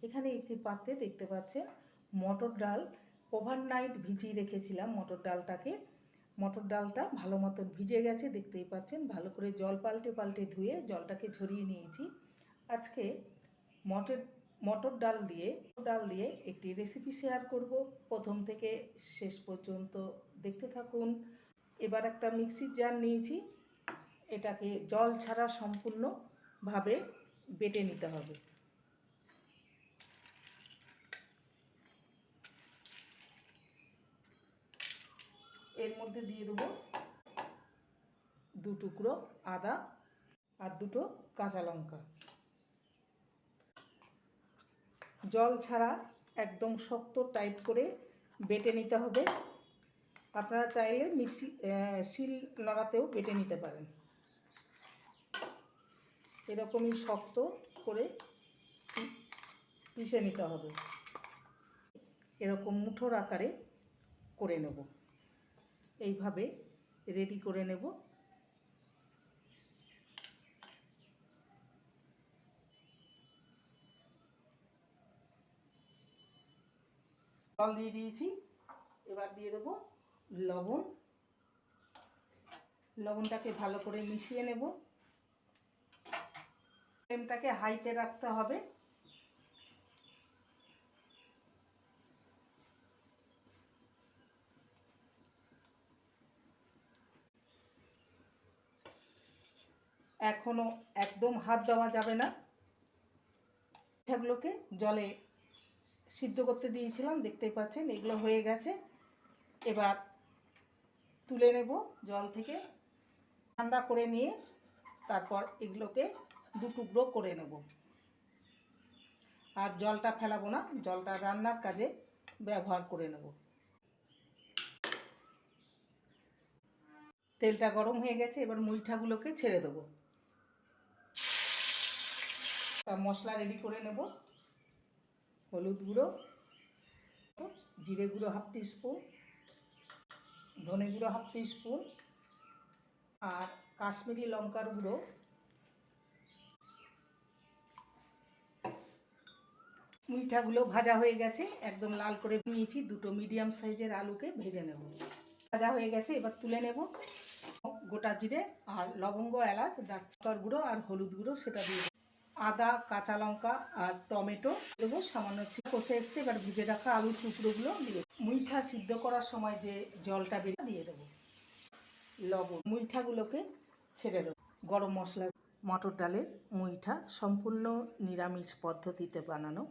এখানে একটি পাত্রে দেখতে পাচ্ছেন মটর ডাল ওভারনাইট ভিজিয়ে রেখেছিলাম। মটর ডালটা ভালো মতন ভিজে গেছে, দেখতেই পাচ্ছেন। ভালো করে জল পাল্টে পাল্টে ধুয়ে জলটাকে ঝরিয়ে নিয়েছি। আজকে মটর ডাল দিয়ে একটি রেসিপি শেয়ার করব। প্রথম থেকে শেষ পর্যন্ত দেখতে থাকুন। এবার একটা মিক্সির জার নিয়েছি, এটাকে জল ছাড়া সম্পূর্ণভাবে বেটে নিতে হবে। এর মধ্যে দিয়ে দেবো 2 টুকরো আদা আর 2টো কাঁচা লঙ্কা। জল ছাড়া একদম শক্ত টাইট করে বেটে নিতে হবে। আপনারা চাইলে শিল নোড়াতেও বেটে নিতে পারেন। এরকমই শক্ত করে পিষে নিতে হবে। এরকম মুঠোর আকারে করে নেব, এইভাবে রেডি করে নেব। জল দিয়ে দিয়েছি, এবার দিয়ে দেবো লবণ। লবণটাকে ভালো করে মিশিয়ে নেব। ফ্লেমটাকে হাইতে রাখতে হবে। এখনো একদম হাত দেওয়া যাবে না। পিঠাগুলোকে জলে সিদ্ধ করতে দিয়েছিলাম, দেখতেই পাচ্ছেন এগুলো হয়ে গেছে। এবার তুলে নেব জল থেকে, ঠান্ডা করে নিয়ে তারপর এগুলোকে 2 টুকরো করে নেব। আর জলটা ফেলাবো না, জলটা রান্নার কাজে ব্যবহার করে নেব। তেলটা গরম হয়ে গেছে, এবার মুইঠাগুলোকে ছেড়ে দেবো। মশলা রেডি করে নেব। হলুদ গুঁড়ো, জিরে গুঁড়ো 1/2 টিস্পুন, ধনে গুঁড়ো 1/2 টিস্পুন, আর কাশ্মীরি লঙ্কার গুঁড়ো। মুইঠাগুলো ভাজা হয়ে গেছে, একদম লাল করে নিয়েছি। 2টো মিডিয়াম সাইজের আলুকে ভেজে নেব। ভাজা হয়ে গেছে, এবার তুলে নেব। গোটা জিরে আর লবঙ্গ, এলাচ, দারচিনির গুঁড়ো আর হলুদ গুঁড়ো সেটা দিয়ে আদা, কাঁচা লঙ্কা আর টমেটো দেবো সামান্য। কষে এসছে, এবার ভিজে রাখা আলুর টুকরোগুলো দিয়ে মুইঠা সিদ্ধ করার সময় যে জলটা বেরিয়ে দিয়ে দেবো। লবণ, মুইঠাগুলোকে ছেড়ে দেবো। গরম মশলা। মটর ডালের মুইঠা সম্পূর্ণ নিরামিষ পদ্ধতিতে বানানো।